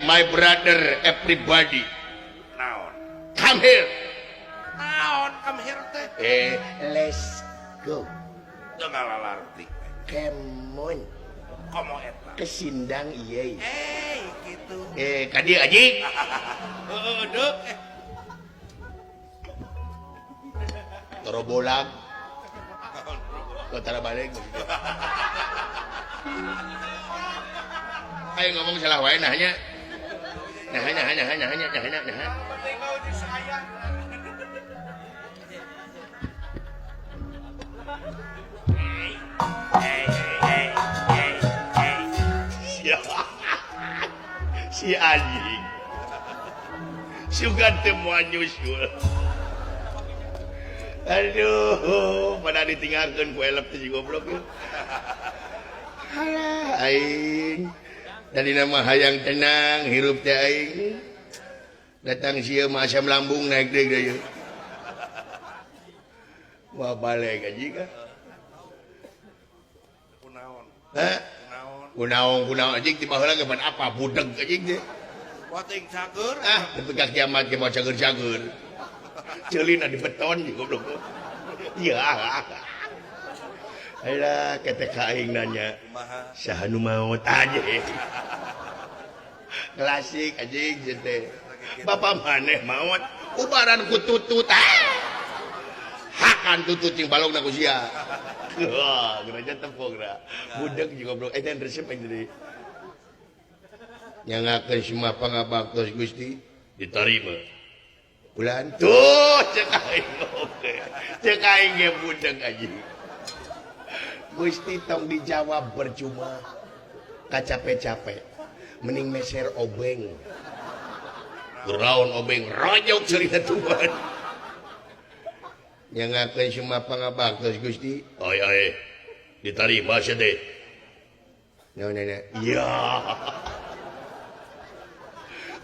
my brother everybody naon come here come here teh let's go teu ngalalarti come on komo eta ke Sindang ieu gitu ka dieu anjing deuk torobolang kotara balik ayo ngomong salah wae nahnya si anjing sugan temu nyusul aduh pada ditinggalkan ku elep si goblok halah aing tadi nama hayang tenang hirup teh aing datang sieu mah asam lambung naik deui ieu wah balik aja ka kunaon hah kunaon anjing ti baheula geus apa budeg anjing teh wating cager tapi ka kiamat ge mau cager-cager ceulina di beton goblok iya ayolah ketika aing nanya saha nu maot aja klasik anjing teh bapak maneh maot ubaran ku tutut hakan tutut jeung balogna ku sia wah gereja tempogna budeg juga goblok eta resep aing tadi nyangakeun semua pangabaktos Gusti diterima bulan tuh cek aing oke cek aing ge budeg anjing Gusti tong dijawab percuma kacape-cape mending meser obeng geraun obeng rojok cerita Tuhan yang ngakeun semua pangabaktos Gusti oi diterima sia teh nona iya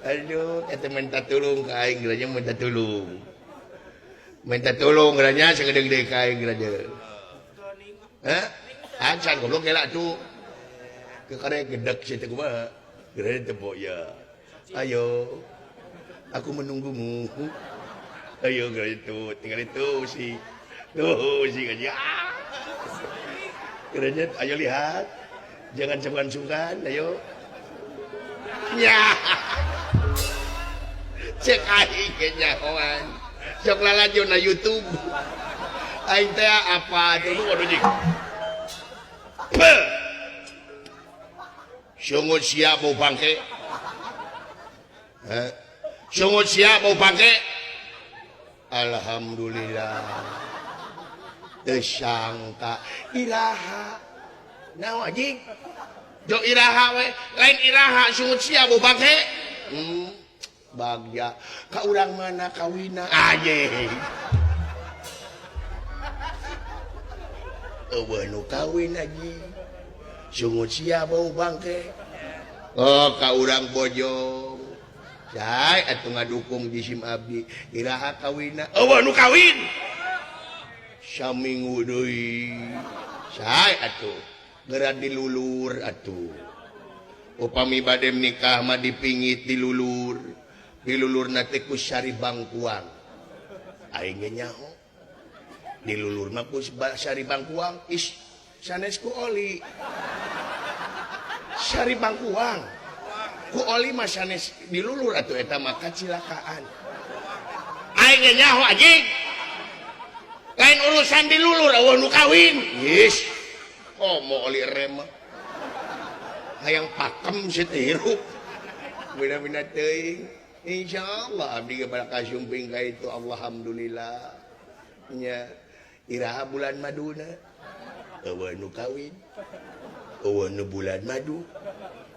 aduh eta minta tulung ka aing geuranya minta tulung geuranya sagede-gede ka aing geuranya hah ancan goblok gelak tuh ke karek gedek situ kumaha geuranya tepok ya ayo aku menunggumu ayo geuranya tuh tinggal itu si gaji geuranya ayo lihat jangan sungkan ayo nya cek aing ge nyahoan sok lalajo na YouTube aing teh apa tuh waduh jing sungut siap mau bangke sungut siap mau bangke alhamdulillah teu sangka iraha naon anjing jo iraha we lain iraha sungut siap mau bangke bagja ka urang mana kawina anjing eueuh nu kawin aji sungut sia bau bangke oh ka urang bojong cai atuh ngadukung jisim abdi iraha kawina eueuh nu kawin saminggu deui cai atuh geura dilulur atuh upami bade nikah mah dipingit dilulurna teh ku sari bangkuang aing ge nyaho dilulur mah ku sari bangkuang is sanes ku oli sari bangkuang ku oli mah sanes dilulur atuh eta mah kacilakaan aing ge nyaho anjing lain urusan dilulur eueuh nu kawin yes komo oli rem hayang pakem situ hirup bina-bina teuing insyaallah abdi ge bakal kasumping ka itu alhamdulillah nya iraha bulan maduna eueuh nu kawin eueuh nu bulan madu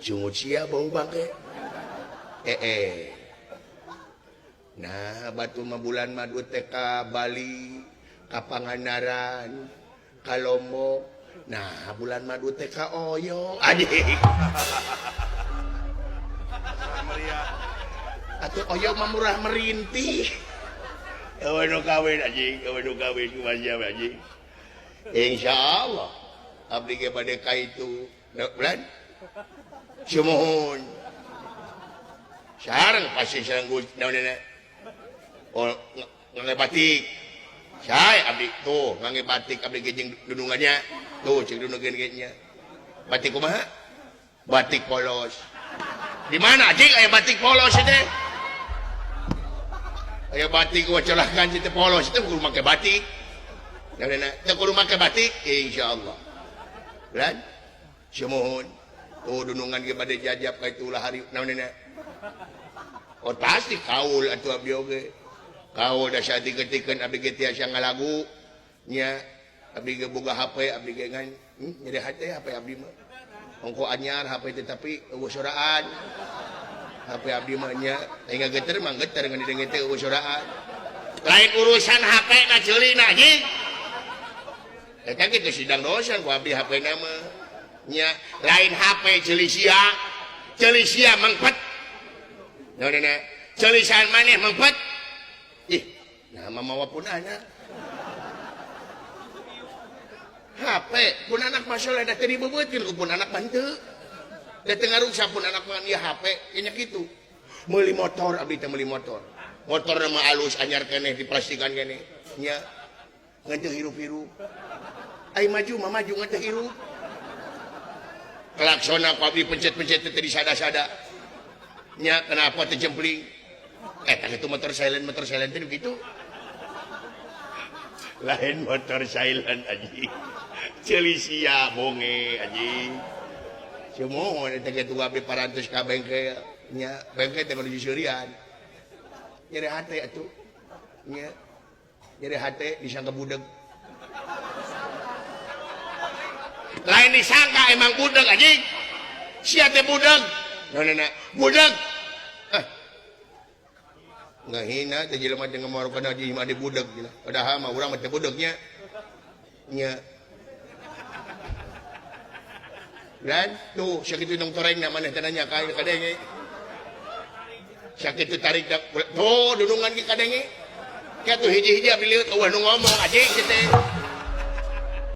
sungut sia bau bangke nah batu mah bulan madu teh ka Bali ka Pangandaran ka Lombok nah bulan madu teh ka Oyo adik atuh Oyo mah murah merintih eueuh nu kawin anjing eueuh nu kawin ku manja anjing insyaallah abdi ge bade ka itu bulan sumuhun sareng pasti sareng gue naonnya oh ngangge batik saya abdi tuh ngangge batik abdi gejeng dunungannya tuh cek dunungan nya batik kumaha batik polos di mana anjing aya batik polos itu aya batik gua celahkan itu polos itu kudu make batik naonnya teu kudu make batik insyaallah lan semohon tuh dunungan ge bade jajab ka itulah hari naonnya oh pasti kaul atuh abdi oge kaul da saeutik-eutikeun abdi ge tiasa ngalagu nya abdi ge boga HP abdi ge ngan nyeri hate HP abdi mah ongko anyar HP tetapi eueuh soraan HP abdi mah nya tinggal geter mah geter ngan didengen teh eueuh soraan lain urusan HP na ceulina anjing eta kitu sidang dosan ku abdi HP na mah nya lain HP celisia mengpet naonna celisan maneh mengpet ih nah mamawa pun anak HP pun anak masalah dah tadi beubeutkeun pun anak bantu da teu ngaruksa pun anak mah ieu HP nya kitu meuli motor abdi teh meuli motor mah alus anyar keneh diplastikan keneh nya ngan teu hirup-hirup ai maju mah maju ngan teu hirup klaksona ku abdi pencet-pencet teh disada-sada nya kenapa teu jempling kan itu motor silent teh gitu lain motor silent aji celisia bonge aji semua eta ge tuh abdi parantos ka bengkel nya bengkel teh menuju Surian nyeri hate atuh nya nyeri hate disangka budeg lain disangka emang budeg aji sia teh budeg naonana budeg nggak hina teh jelema teh ngomongkeun haji mah di budeg gila padahal mah urang mah teh budegnya nya dan tuh sakitu nang torengna maneh teh nanya ka kadenge sakitu tarik tuh dunungan ki kadenge kitu hiji-hiji abdi lieur eueuh nu ngomong anjing teh